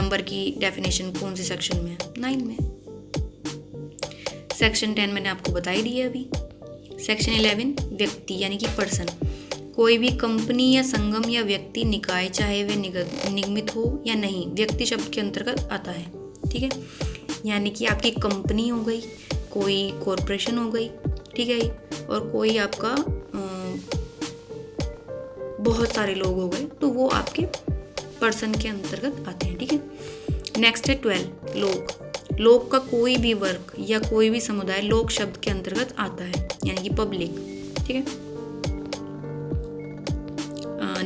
Number की definition कौन से सेक्शन में है? 9 में। सेक्शन 10 मैंने आपको बता ही दिया अभी। सेक्शन 11 व्यक्ति यानी कि पर्सन, कोई भी कंपनी या संगम या व्यक्ति निकाय, चाहे वे निगमित हो या नहीं, व्यक्ति शब्द के अंतर्गत आता है। ठीक है, यानी कि आपकी कंपनी हो गई, कोई कॉरपोरेशन हो गई, ठीक है, और कोई आपका बहुत सारे लोग हो गए, तो वो आपके पर्सन के अंतर्गत आते हैं। ठीक है, नेक्स्ट है 12 लोग। लोग का कोई भी वर्ग या कोई भी समुदाय लोक शब्द के अंतर्गत आता है, यानी कि पब्लिक। ठीक है,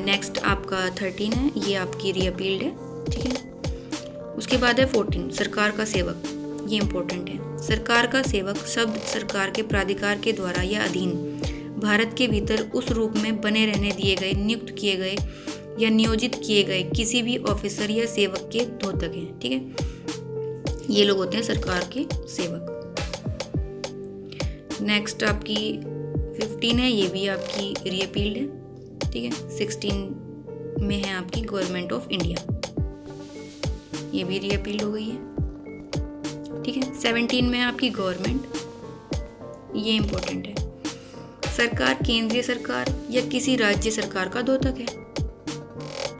नेक्स्ट आपका 13 है, ये आपकी रीअपील्ड है। ठीक है, उसके बाद है 14 सरकार का सेवक। ये इंपॉर्टेंट है। सरकार का सेवक शब्द सरकार के प्राधिकार के द्वारा या अधीन भारत के भीतर उस रूप में बने रहने दिए गए, नियुक्त किए गए या नियोजित किए गए किसी भी ऑफिसर या सेवक के द्योतक हैं। ठीक है, ये लोग होते हैं सरकार के सेवक। नेक्स्ट आपकी 15 है, ये भी आपकी रीअपील्ड है। ठीक है, 16 में है आपकी गवर्नमेंट ऑफ इंडिया, ये भी रीअपील्ड हो गई है। ठीक है, 17 में है आपकी गवर्नमेंट, ये इंपॉर्टेंट है। सरकार केंद्रीय सरकार या किसी राज्य सरकार का द्योतक है।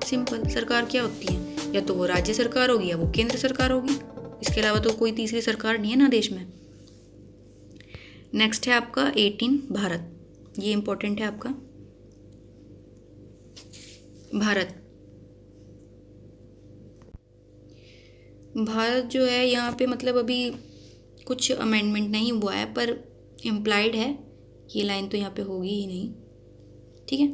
सिंपल, सरकार क्या होती है? या तो वो राज्य सरकार होगी या वो केंद्र सरकार होगी, इसके अलावा तो कोई तीसरी सरकार नहीं है ना देश में। नेक्स्ट है आपका 18 भारत, ये इंपॉर्टेंट है आपका। भारत जो है यहाँ पे मतलब अभी कुछ अमेंडमेंट नहीं हुआ है, पर इम्प्लाइड है, ये लाइन तो यहाँ पे होगी ही नहीं। ठीक है,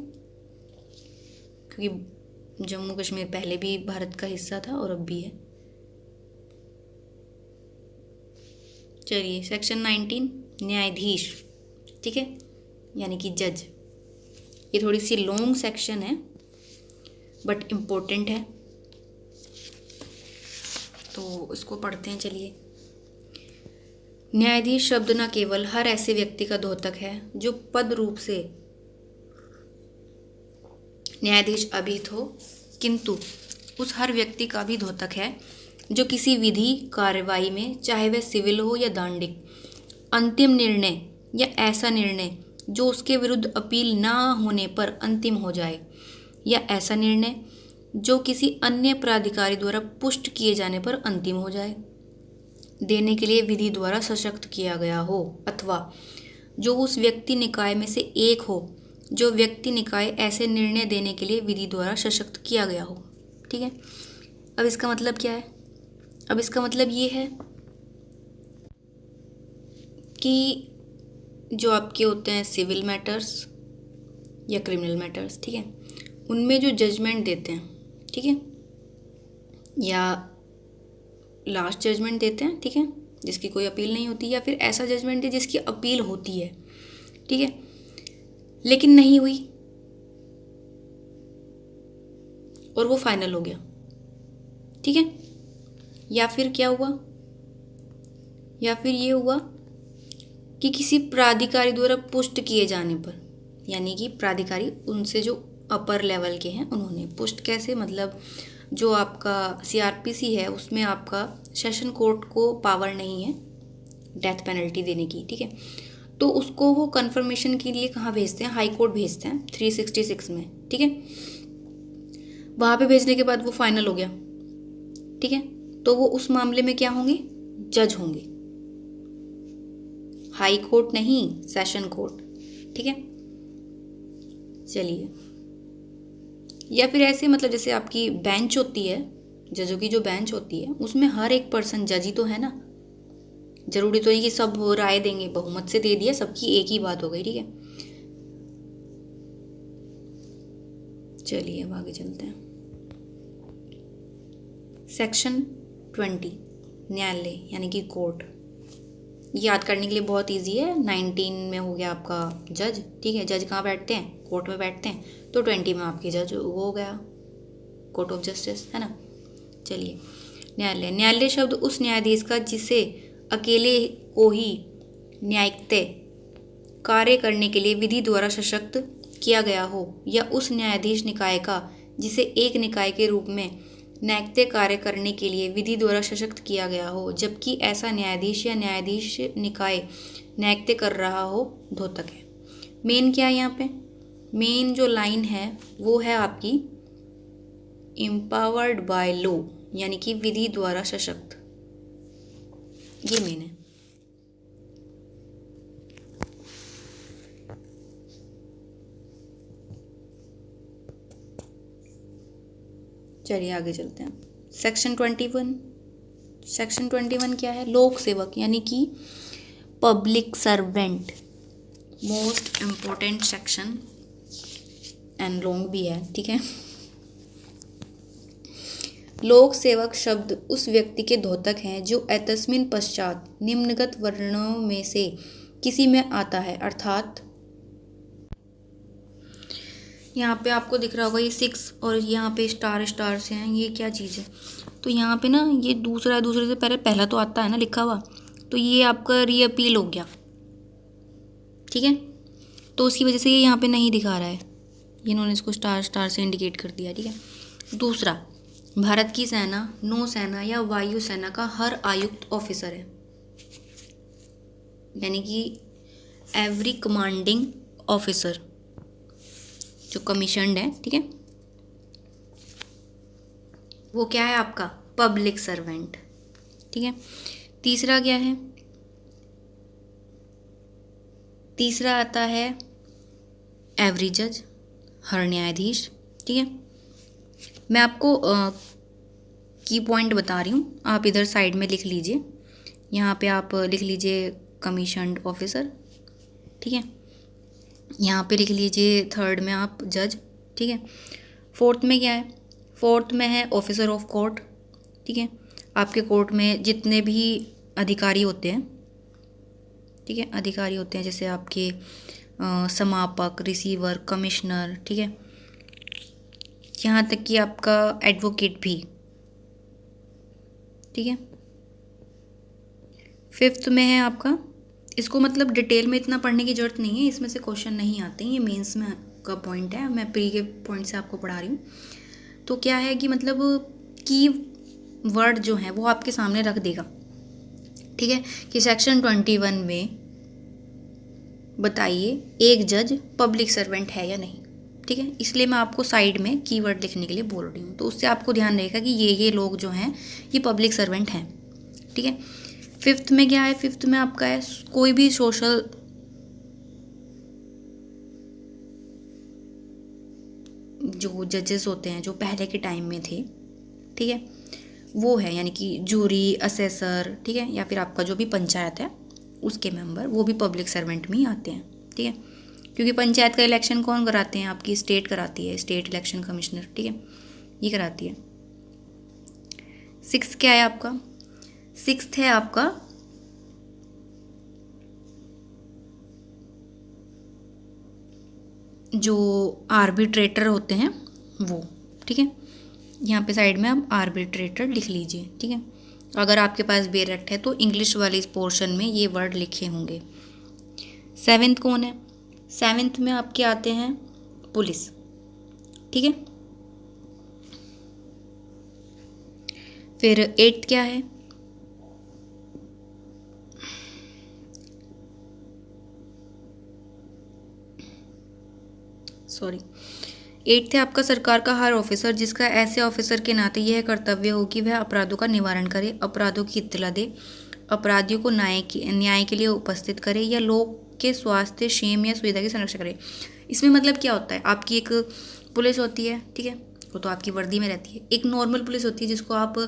क्योंकि जम्मू कश्मीर पहले भी भारत का हिस्सा था और अब भी है। चलिए, सेक्शन 19 न्यायाधीश। ठीक है, यानी कि जज। ये थोड़ी सी लॉन्ग सेक्शन है बट इम्पोर्टेंट है, तो इसको पढ़ते हैं। चलिए, न्यायाधीश शब्द न केवल हर ऐसे व्यक्ति का द्योतक है जो पद रूप से न्यायाधीश अभिहित हो, किंतु उस हर व्यक्ति का भी द्योतक है जो किसी विधि कार्रवाई में, चाहे वह सिविल हो या दंडिक, अंतिम निर्णय या ऐसा निर्णय जो उसके विरुद्ध अपील ना होने पर अंतिम हो जाए, या ऐसा निर्णय जो किसी अन्य प्राधिकारी द्वारा पुष्ट किए जाने पर अंतिम हो जाए, देने के लिए विधि द्वारा सशक्त किया गया हो, अथवा जो उस व्यक्ति निकाय में से एक हो जो व्यक्ति निकाय ऐसे निर्णय देने के लिए विधि द्वारा सशक्त किया गया हो। ठीक है, अब इसका मतलब क्या है? अब इसका मतलब ये है कि जो आपके होते हैं सिविल मैटर्स या क्रिमिनल मैटर्स, ठीक है, उनमें जो जजमेंट देते हैं, ठीक है, या लास्ट जजमेंट देते हैं, ठीक है, जिसकी कोई अपील नहीं होती, या फिर ऐसा जजमेंट है जिसकी अपील होती है, ठीक है, लेकिन नहीं हुई और वो फाइनल हो गया। ठीक है, या फिर क्या हुआ? या फिर ये हुआ कि किसी प्राधिकारी द्वारा पुष्ट किए जाने पर, यानी कि प्राधिकारी उनसे जो अपर लेवल के हैं उन्होंने पुष्ट, कैसे मतलब जो आपका CRPC है उसमें आपका सेशन कोर्ट को पावर नहीं है डेथ पेनल्टी देने की। ठीक है, तो उसको वो कंफर्मेशन के लिए कहाँ भेजते हैं? हाई कोर्ट भेजते हैं 366 में। ठीक है, वहाँ पे भेजने के बाद वो फाइनल हो गया। ठीक है, तो वो उस मामले में क्या होंगे? जज होंगे। हाई कोर्ट नहीं, सेशन कोर्ट। ठीक है, चलिए, या फिर ऐसे मतलब जैसे आपकी बेंच होती है, जजों की जो बेंच होती है उसमें हर एक पर्सन जज ही तो है ना, जरूरी तो नहीं कि सब राय देंगे, बहुमत से दे दिया सबकी एक ही बात हो गई। ठीक है, चलिए अब आगे चलते हैं। सेक्शन 20 न्यायालय यानी कि कोर्ट। याद करने के लिए बहुत इजी है। 19 में हो गया आपका जज। ठीक है, जज कहाँ बैठते हैं? कोर्ट में बैठते हैं। तो 20 में आपके जज वो हो गया कोर्ट ऑफ जस्टिस, है ना। चलिए, न्यायालय। न्यायालय शब्द उस न्यायाधीश का जिसे अकेले को ही न्यायिकतः कार्य करने के लिए विधि द्वारा सशक्त किया गया हो, या उस न्यायाधीश निकाय का जिसे एक निकाय के रूप में नैतिकता कार्य करने के लिए विधि द्वारा सशक्त किया गया हो, जबकि ऐसा न्यायाधीश या न्यायाधीश निकाय नैतिकता कर रहा हो, द्योतक है। मेन क्या है यहाँ पे, मेन जो लाइन है वो है आपकी एम्पावर्ड बाय लॉ, यानी कि विधि द्वारा सशक्त, ये मेन है। चलिए आगे चलते हैं। सेक्शन 21, सेक्शन 21 क्या है, लोक सेवक यानी कि public servant, most important section and long भी है, ठीक है। लोक सेवक शब्द उस व्यक्ति के द्योतक हैं जो एतस्मिन पश्चात निम्नगत वर्णों में से किसी में आता है, अर्थात यहाँ पे आपको दिख रहा होगा ये 6 और यहाँ पे स्टार स्टार से हैं, ये क्या चीज़ है, तो यहाँ पे ना ये दूसरा दूसरे से पहला तो आता है ना लिखा हुआ, तो ये आपका रीअपील हो गया, ठीक है। तो उसकी वजह से ये यहाँ पे नहीं दिखा रहा है, इन्होंने इसको स्टार स्टार से इंडिकेट कर दिया, ठीक है। दूसरा, भारत की सेना, नौसेना या वायु सेना का हर आयुक्त ऑफिसर है, यानी कि एवरी कमांडिंग ऑफिसर जो कमीशन्ड है, ठीक है, वो क्या है आपका पब्लिक सर्वेंट, ठीक है। तीसरा क्या है, तीसरा आता है एवरी जज, हर न्यायाधीश, ठीक है। मैं आपको की पॉइंट बता रही हूँ, आप इधर साइड में लिख लीजिए, यहाँ पे आप लिख लीजिए कमीशन्ड ऑफिसर, ठीक है। यहाँ पे लिख लीजिए थर्ड में आप जज, ठीक है। फोर्थ में क्या है, फोर्थ में है ऑफिसर ऑफ कोर्ट, ठीक है। आपके कोर्ट में जितने भी अधिकारी होते हैं, ठीक है, अधिकारी होते हैं जैसे आपके समापक, रिसीवर, कमिश्नर, ठीक है, यहाँ तक कि आपका एडवोकेट भी, ठीक है। फिफ्थ में है आपका, इसको मतलब डिटेल में इतना पढ़ने की ज़रूरत नहीं है, इसमें से क्वेश्चन नहीं आते हैं, ये मेंस में का पॉइंट है, मैं प्री के पॉइंट से आपको पढ़ा रही हूँ। तो क्या है कि मतलब की वर्ड जो है वो आपके सामने रख देगा, ठीक है, कि सेक्शन 21 में बताइए एक जज पब्लिक सर्वेंट है या नहीं, ठीक है। इसलिए मैं आपको साइड में कीवर्ड लिखने के लिए बोल रही हूँ, तो उससे आपको ध्यान रहेगा कि ये लोग जो हैं ये पब्लिक सर्वेंट हैं, ठीक है। फिफ्थ में क्या है, फिफ्थ में आपका है कोई भी सोशल जो जजेस होते हैं जो पहले के टाइम में थे, ठीक है, वो है, यानी कि जूरी, असेसर, ठीक है, या फिर आपका जो भी पंचायत है उसके मेंबर, वो भी पब्लिक सर्वेंट में ही आते हैं, ठीक है। क्योंकि पंचायत का इलेक्शन कौन कराते हैं, आपकी स्टेट कराती है, स्टेट इलेक्शन कमिश्नर, ठीक है, ये कराती है। सिक्स्थ क्या है आपका, सिक्स्थ है आपका जो आर्बिट्रेटर होते हैं वो, ठीक है। यहाँ पे साइड में आप आर्बिट्रेटर लिख लीजिए, ठीक है। अगर आपके पास बेरेक्ट है तो इंग्लिश वाले इस पोर्शन में ये वर्ड लिखे होंगे। सेवेंथ कौन है, सेवेंथ में आपके आते हैं पुलिस, ठीक है। फिर एट्थ क्या है, सॉरी, एट्थ है आपका सरकार का हर ऑफिसर जिसका ऐसे ऑफिसर के नाते यह कर्तव्य हो कि वह अपराधों का निवारण करे, अपराधों की इत्तला दे, अपराधियों को न्याय के लिए उपस्थित करे या लोग के स्वास्थ्य, क्षेम या सुविधा की संरक्षा करे। इसमें मतलब क्या होता है, आपकी एक पुलिस होती है, ठीक है, वो तो आपकी वर्दी में रहती है। एक नॉर्मल पुलिस होती है जिसको आप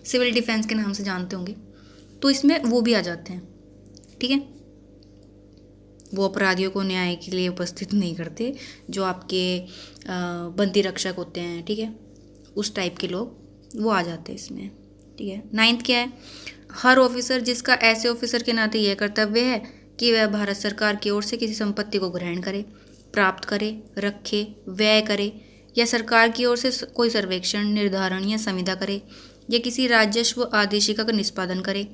सिविल डिफेंस के नाम से जानते होंगे, तो इसमें वो भी आ जाते हैं, ठीक है। वो अपराधियों को न्याय के लिए उपस्थित नहीं करते, जो आपके बंदी रक्षक होते हैं, ठीक है, उस टाइप के लोग वो आ जाते हैं इसमें, ठीक है। नाइन्थ क्या है, हर ऑफिसर जिसका ऐसे ऑफिसर के नाते यह कर्तव्य है कि वह भारत सरकार की ओर से किसी संपत्ति को ग्रहण करे, प्राप्त करे, रखे, व्यय करे या सरकार की ओर से कोई सर्वेक्षण, निर्धारण या संविदा करे या किसी राजस्व आदेशिका का निष्पादन करे,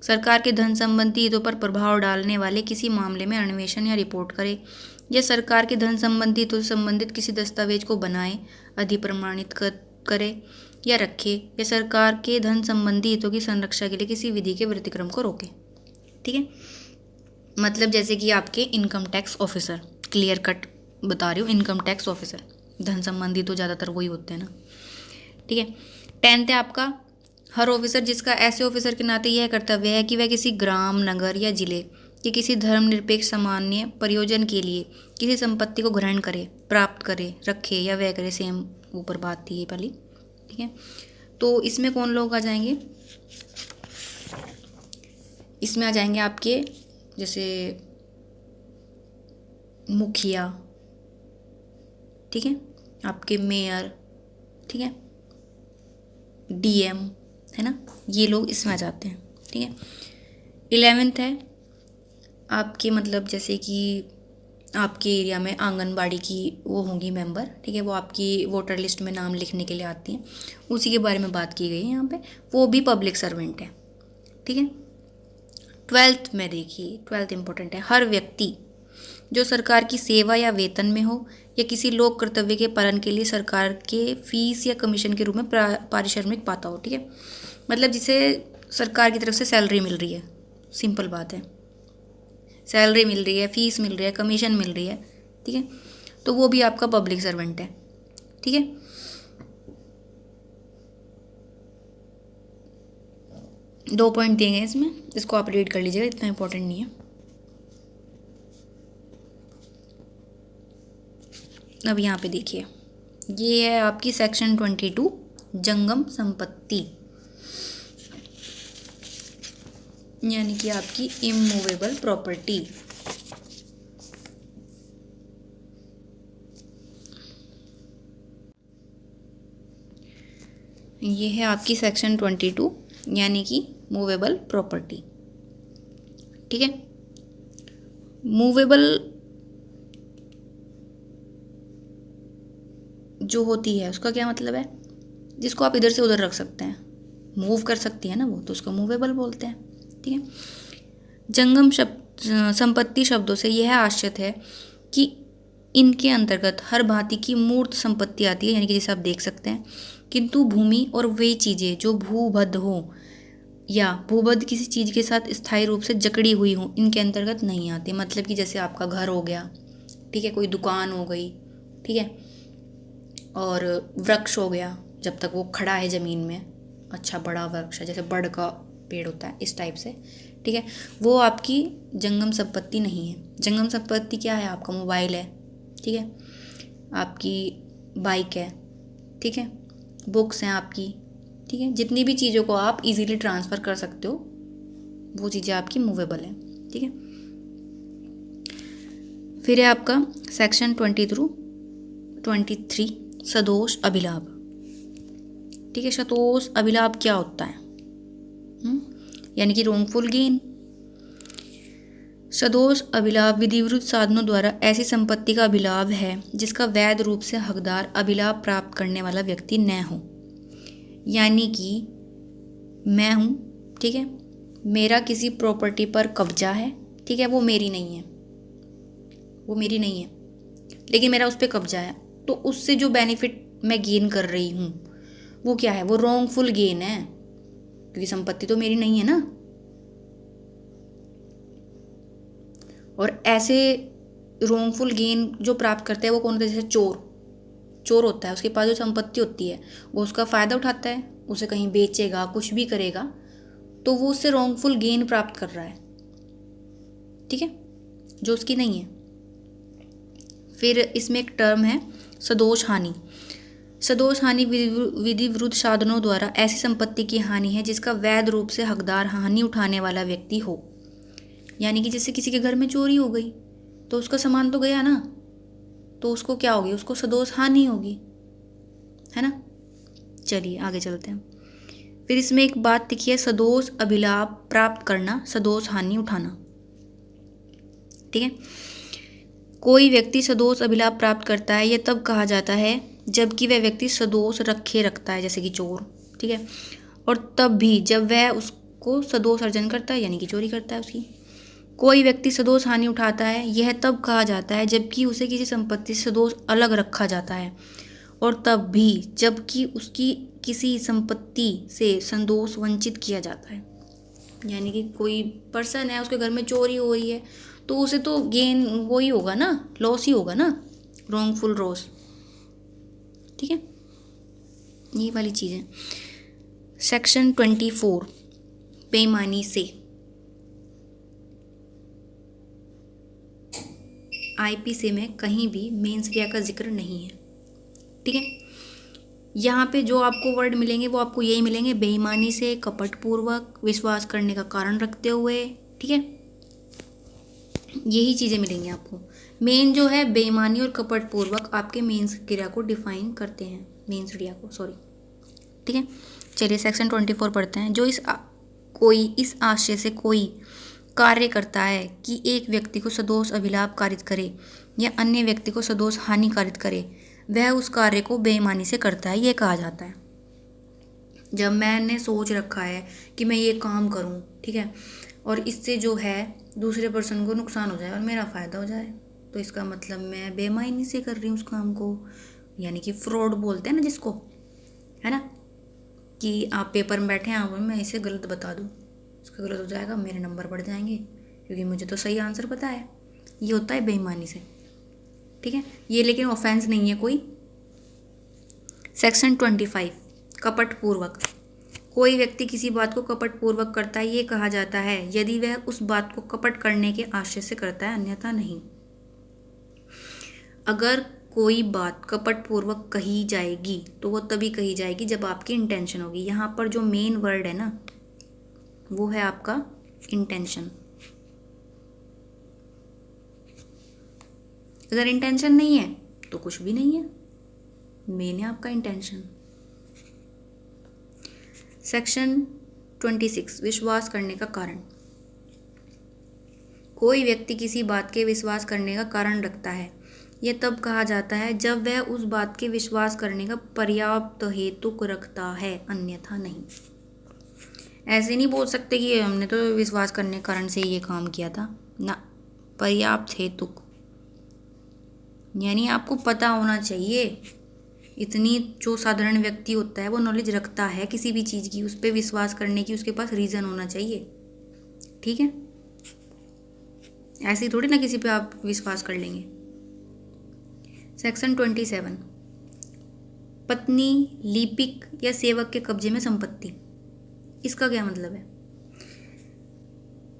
सरकार के धन संबंधी हितों पर प्रभाव डालने वाले किसी मामले में अन्वेषण या रिपोर्ट करे या सरकार के धन संबंधी हितों से संबंधित किसी दस्तावेज को बनाए, अधिप्रमाणित करे या रखे या सरकार के धन संबंधी हितों की संरक्षा के लिए किसी विधि के व्यतिक्रम को रोके। ठीक है, मतलब जैसे कि आपके income tax officer, clear cut बता रही हूँ, इनकम टैक्स ऑफिसर, धन संबंधी तो ज़्यादातर वही होते हैं ना। ठीक है, 10th है आपका, हर ऑफिसर जिसका ऐसे ऑफिसर के नाते यह कर्तव्य है कि वह किसी ग्राम, नगर या जिले के किसी धर्मनिरपेक्ष सामान्य प्रयोजन के लिए किसी संपत्ति को ग्रहण करे, प्राप्त करे, रखे या व्यय करे। सेम ऊपर बात थी ये पहली। ठीक है, तो इसमें कौन लोग आ जाएंगे? इसमें आ जाएंगे आपके जैसे मुखिया, ठीक है, आपके मेयर, ठीक है, डीएम, है ना, ये लोग इसमें आ जाते हैं। ठीक है, 11th है आपके मतलब जैसे कि आपके एरिया में आंगनबाड़ी की वो होंगी मेंबर। ठीक है, वो आपकी वोटर लिस्ट में नाम लिखने के लिए आती हैं, उसी के बारे में बात की गई है यहाँ पे। वो भी पब्लिक सर्वेंट है। ठीक है, 12th में देखिए, 12th इंपॉर्टेंट है, हर व्यक्ति जो सरकार की सेवा या वेतन में हो या किसी लोक कर्तव्य के पालन के लिए सरकार के फीस या कमीशन के रूप में पारिश्रमिक पाता हो। ठीक है, मतलब जिसे सरकार की तरफ से सैलरी मिल रही है, सिंपल बात है, सैलरी मिल रही है, फीस मिल रही है, कमीशन मिल रही है। ठीक है, तो वो भी आपका पब्लिक सर्वेंट है। ठीक है, दो पॉइंट दिए गए इसमें, इसको आप रीड कर लीजिएगा, इतना इंपॉर्टेंट नहीं है। अब यहाँ पे देखिए, ये है आपकी सेक्शन 22 जंगम संपत्ति, यानी कि आपकी इमूवेबल प्रॉपर्टी। ये है आपकी सेक्शन 22 यानी कि मूवेबल प्रॉपर्टी। ठीक है, मूवेबल जो होती है उसका क्या मतलब है? जिसको आप इधर से उधर रख सकते हैं, मूव कर सकती है ना वो, तो उसको मूवेबल बोलते हैं। ठीक है, जंगम शब्द संपत्ति शब्दों से यह आश्रित है कि इनके अंतर्गत हर भांति की मूर्त संपत्ति आती है, यानी कि जैसे आप देख सकते हैं, किंतु भूमि और वे चीज़ें जो भूबद्ध हो या भूबद्ध किसी चीज़ के साथ स्थायी रूप से जकड़ी हुई हो, इनके अंतर्गत नहीं आती। मतलब कि जैसे आपका घर हो गया, ठीक है, कोई दुकान हो गई, ठीक है, और वृक्ष हो गया, जब तक वो खड़ा है ज़मीन में, अच्छा बड़ा वृक्ष है, जैसे बड़ का पेड़ होता है, इस टाइप से। ठीक है, वो आपकी जंगम संपत्ति नहीं है। जंगम संपत्ति क्या है? आपका मोबाइल है, ठीक है, आपकी बाइक है, ठीक है, बुक्स हैं आपकी, ठीक है, जितनी भी चीज़ों को आप इजीली ट्रांसफ़र कर सकते हो वो चीज़ें आपकी मूवेबल हैं। ठीक है, फिर है आपका सेक्शन 23 सदोष अभिलाभ। ठीक है, सदोष अभिलाभ क्या होता है? यानी कि रोंगफुल गेन। सदोष अभिलाभ विधिविरुद्ध साधनों द्वारा ऐसी संपत्ति का अभिलाभ है जिसका वैध रूप से हकदार अभिलाभ प्राप्त करने वाला व्यक्ति न हो। यानी कि मैं हूँ, ठीक है, मेरा किसी प्रॉपर्टी पर कब्जा है, ठीक है, वो मेरी नहीं है, वो मेरी नहीं है, लेकिन मेरा उस पर कब्जा है, तो उससे जो बेनिफिट मैं गेन कर रही हूँ वो क्या है? वो रॉन्गफुल गेन है, क्योंकि संपत्ति तो मेरी नहीं है ना। और ऐसे रॉन्गफुल गेन जो प्राप्त करते हैं वो कौन होता है? जैसे चोर होता है, उसके पास जो संपत्ति होती है वो उसका फ़ायदा उठाता है, उसे कहीं बेचेगा, कुछ भी करेगा, तो वो उससे रॉन्गफुल गेन प्राप्त कर रहा है, ठीक है, जो उसकी नहीं है। फिर इसमें एक टर्म है सदोष हानि। सदोष हानि विधि विरुद्ध साधनों द्वारा ऐसी संपत्ति की हानि है जिसका वैध रूप से हकदार हानि उठाने वाला व्यक्ति हो। यानी कि जैसे किसी के घर में चोरी हो गई तो उसका सामान तो गया ना, तो उसको क्या होगी? उसको सदोष हानि होगी, है ना। चलिए आगे चलते हैं। फिर इसमें एक बात लिखी है, सदोष अभिलाभ प्राप्त करना, सदोष हानि उठाना। ठीक है, कोई व्यक्ति सदोष अभिलाभ प्राप्त करता है, यह तब कहा जाता है जबकि वह व्यक्ति सदोष रखे रखता है, जैसे कि चोर, ठीक है, और तब भी जब वह उसको सदोष अर्जन करता है, यानी कि चोरी करता है उसकी। कोई व्यक्ति सदोष हानि उठाता है, यह तब कहा जाता है जबकि उसे किसी संपत्ति से सदोष अलग रखा जाता है और तब भी जबकि उसकी किसी संपत्ति से संदोष वंचित किया जाता है। यानी कि कोई पर्सन है, उसके घर में चोरी हो रही है, तो उसे तो गेन वो ही होगा ना, लॉस ही होगा ना, रॉन्गफुल लॉस। ठीक है, ये वाली चीज़ें। सेक्शन 24 बेईमानी से। आईपीसी में कहीं भी मेंस क्रिया का जिक्र नहीं है। ठीक है, यहाँ पे जो आपको वर्ड मिलेंगे वो आपको यही मिलेंगे, बेईमानी से, कपटपूर्वक, विश्वास करने का कारण रखते हुए। ठीक है, यही चीज़ें मिलेंगी आपको। मेन जो है बेईमानी और कपटपूर्वक आपके मेंस क्रिया को डिफाइन करते हैं, मेंस क्रिया को, सॉरी। ठीक है, चलिए सेक्शन 24 पढ़ते हैं। जो कोई इस आशय से कोई कार्य करता है कि एक व्यक्ति को सदोष अभिलाभ कारित करे या अन्य व्यक्ति को सदोष हानि कारित करे, वह उस कार्य को बेईमानी से करता है, ये कहा जाता है। जब मैंने सोच रखा है कि मैं ये काम करूं, ठीक है, और इससे जो है दूसरे पर्सन को नुकसान हो जाए और मेरा फ़ायदा हो जाए, तो इसका मतलब मैं बेईमानी से कर रही हूँ उस काम को। यानी कि फ्रॉड बोलते हैं ना जिसको, है ना, कि आप पेपर में बैठे हैं, आप मैं इसे गलत बता दूँ, इसका गलत हो जाएगा, मेरे नंबर बढ़ जाएंगे क्योंकि मुझे तो सही आंसर पता है। ये होता है बेईमानी से। ठीक है, ये लेकिन ऑफेंस नहीं है कोई। सेक्शन 25 कपटपूर्वक। कोई व्यक्ति किसी बात को कपटपूर्वक करता है, ये कहा जाता है यदि वह उस बात को कपट करने के आशय से करता है, अन्यथा नहीं। अगर कोई बात कपटपूर्वक कही जाएगी तो वो तभी कही जाएगी जब आपकी इंटेंशन होगी। यहाँ पर जो मेन वर्ड है ना, वो है आपका इंटेंशन। अगर इंटेंशन नहीं है तो कुछ भी नहीं है, मेन है आपका इंटेंशन। सेक्शन 26 विश्वास करने का कारण। कोई व्यक्ति किसी बात के विश्वास करने का कारण रखता है, यह तब कहा जाता है जब वह उस बात के विश्वास करने का पर्याप्त हेतु रखता है, अन्यथा नहीं। ऐसे नहीं बोल सकते कि हमने तो विश्वास करने के कारण से ये काम किया था ना, पर्याप्त हेतु यानी आपको पता होना चाहिए। इतनी जो साधारण व्यक्ति होता है वो नॉलेज रखता है किसी भी चीज़ की, उस पर विश्वास करने की उसके पास रीज़न होना चाहिए। ठीक है, ऐसे ही थोड़ी ना किसी पे आप विश्वास कर लेंगे। सेक्शन 27 पत्नी, लिपिक या सेवक के कब्जे में संपत्ति। इसका क्या मतलब है?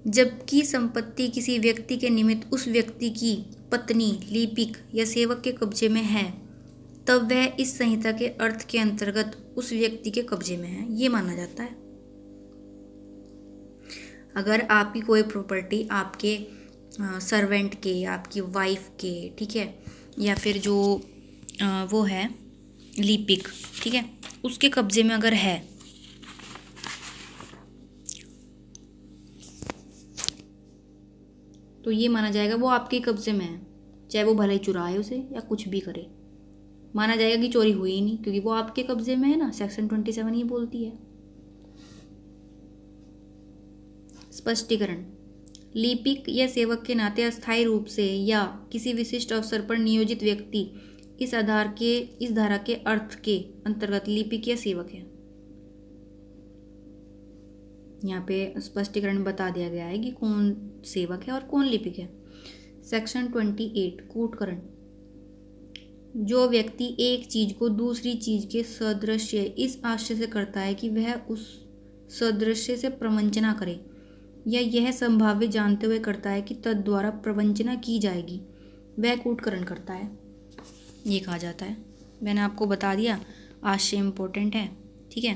जबकि संपत्ति किसी व्यक्ति के निमित्त उस व्यक्ति की पत्नी, लिपिक या सेवक के कब्जे में है, तब वह इस संहिता के अर्थ के अंतर्गत उस व्यक्ति के कब्जे में है, ये माना जाता है। अगर आपकी कोई प्रॉपर्टी आपके सर्वेंट के, आपकी वाइफ के, ठीक है, या फिर जो वो है लिपिक, ठीक है, उसके कब्जे में अगर है, तो ये माना जाएगा वो आपके कब्जे में है, चाहे वो भले ही चुराए उसे या कुछ भी करे, माना जाएगा कि चोरी हुई ही नहीं क्योंकि वो आपके कब्जे में है ना। सेक्शन 27 ये बोलती है। स्पष्टीकरण। लिपिक या सेवक के नाते अस्थायी रूप से या किसी विशिष्ट अवसर पर नियोजित व्यक्ति इस धारा के अर्थ के अंतर्गत लिपिक या सेवक है। यहाँ पे स्पष्टीकरण बता दिया गया है कि कौन सेवक है और कौन लिपिक है। सेक्शन 28 कूटकरण। जो व्यक्ति एक चीज को दूसरी चीज के सदृश्य इस आशय से करता है कि वह उस सदृश्य से प्रवंचना करे, या यह संभाव्य जानते हुए करता है कि तद्वारा प्रवंचना की जाएगी, वह कूटकरण करता है, ये कहा जाता है। मैंने आपको बता दिया, आशय इम्पोर्टेंट है। ठीक है,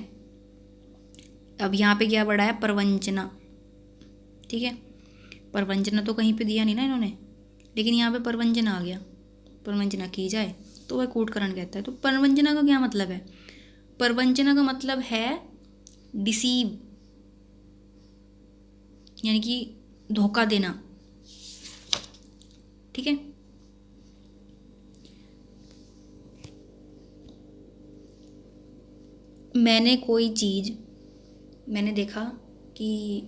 अब यहाँ पे क्या पढ़ा है? प्रवंचना। ठीक है, प्रवंचना तो कहीं पे दिया नहीं ना इन्होंने, लेकिन यहाँ पे प्रवंचना आ गया, प्रवंचना की जाए तो वह कूटकरण कहता है। तो प्रवंचना का क्या मतलब है? प्रवंचना का मतलब है डिसीव, यानी कि धोखा देना। ठीक है, मैंने देखा कि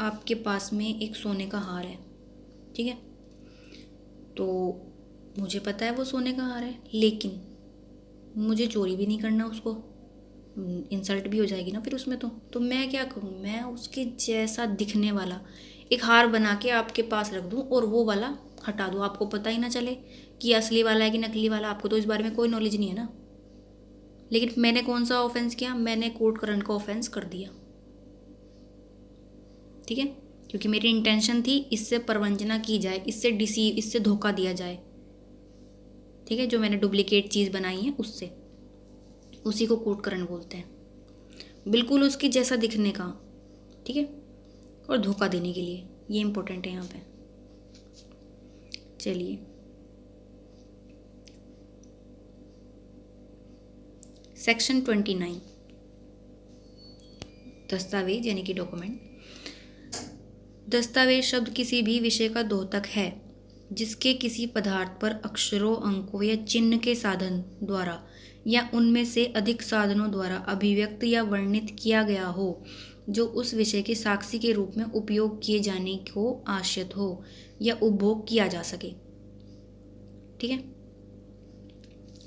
आपके पास में एक सोने का हार है, ठीक है, तो मुझे पता है वो सोने का हार है, लेकिन मुझे चोरी भी नहीं करना उसको, इंसल्ट भी हो जाएगी ना फिर उसमें। तो मैं क्या करूँ, मैं उसके जैसा दिखने वाला एक हार बना के आपके पास रख दूँ और वो वाला हटा दूँ, आपको पता ही ना चले कि असली वाला है कि नकली वाला। आपको तो इस बारे में कोई नॉलेज नहीं है ना। लेकिन मैंने कौन सा ऑफेंस किया, मैंने कोर्ट करंट का ऑफेंस कर दिया, ठीक है, क्योंकि मेरी इंटेंशन थी इससे प्रवंचना की जाए, इससे डिसीव, इससे धोखा दिया जाए, ठीक है। जो मैंने डुप्लीकेट चीज़ बनाई है उससे, उसी को कोर्ट करंट बोलते हैं, बिल्कुल उसकी जैसा दिखने का, ठीक है, और धोखा देने के लिए। ये इंपॉर्टेंट है यहाँ पे। चलिए, सेक्शन 29, दस्तावेज यानी कि डॉक्यूमेंट। दस्तावेज शब्द किसी भी विषय का द्योतक है जिसके किसी पदार्थ पर अक्षरों, अंकों या चिन्ह के साधन द्वारा या उनमें से अधिक साधनों द्वारा अभिव्यक्त या वर्णित किया गया हो, जो उस विषय के साक्षी के रूप में उपयोग किए जाने को आश्रित हो या उपभोग किया जा सके, ठीक है।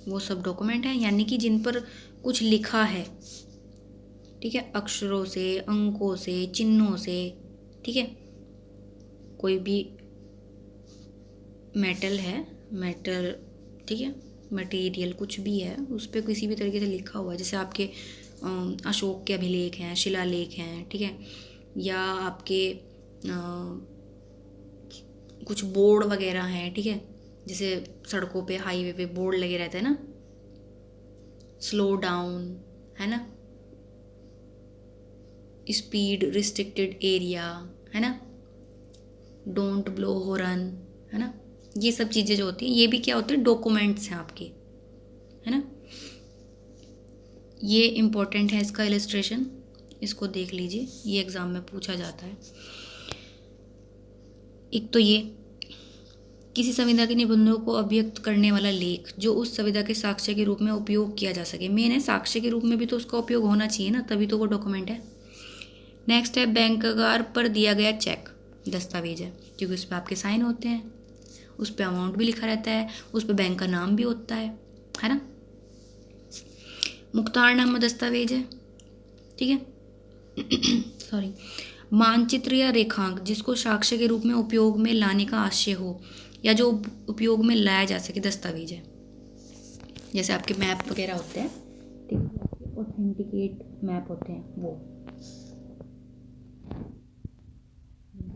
वो सब डॉक्यूमेंट हैं, यानी कि जिन पर कुछ लिखा है, ठीक है, अक्षरों से, अंकों से, चिन्हों से, ठीक है। कोई भी मेटल है, मेटल, ठीक है, मटेरियल कुछ भी है, उस पर किसी भी तरीके से लिखा हुआ है, जैसे आपके अशोक के अभिलेख हैं, शिलालेख हैं, ठीक है, या आपके कुछ बोर्ड वगैरह हैं, ठीक है, जैसे सड़कों पे, हाईवे पे बोर्ड लगे रहते हैं ना, स्लो डाउन, है ना, स्पीड रिस्ट्रिक्टेड एरिया, है ना, डोंट ब्लो हॉर्न, है ना। ये सब चीज़ें जो होती हैं, ये भी क्या होते हैं, डॉक्यूमेंट्स हैं आपके, है ना। ये इम्पोर्टेंट है, इसका इलस्ट्रेशन, इसको देख लीजिए, ये एग्ज़ाम में पूछा जाता है। एक तो ये किसी संविदा के निबंधों को अभिव्यक्त करने वाला लेख जो उस संविदा के साक्ष्य के रूप में उपयोग किया जा सके। मेन है, साक्ष्य के रूप में भी तो उसका उपयोग होना चाहिए ना, तभी तो वो डॉक्यूमेंट है। नेक्स्ट है बैंकगार पर दिया गया चेक, दस्तावेज है, क्योंकि उस पर आपके साइन होते हैं, उस पर अमाउंट भी लिखा रहता है, उस पर बैंक का नाम भी होता है ना। मुख्तारनामा दस्तावेज है, ठीक है सॉरी। मानचित्र या रेखांक जिसको साक्ष्य के रूप में उपयोग में लाने का आशय हो या जो उपयोग में लाया जा सके, दस्तावेज है। जैसे आपके मैप वगैरह होते हैं, ठीक है, ऑथेंटिकेट मैप होते हैं, वो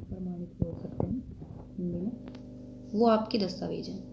प्रमाणित बोल सकते हैं हिंदी में, वो आपके दस्तावेज हैं।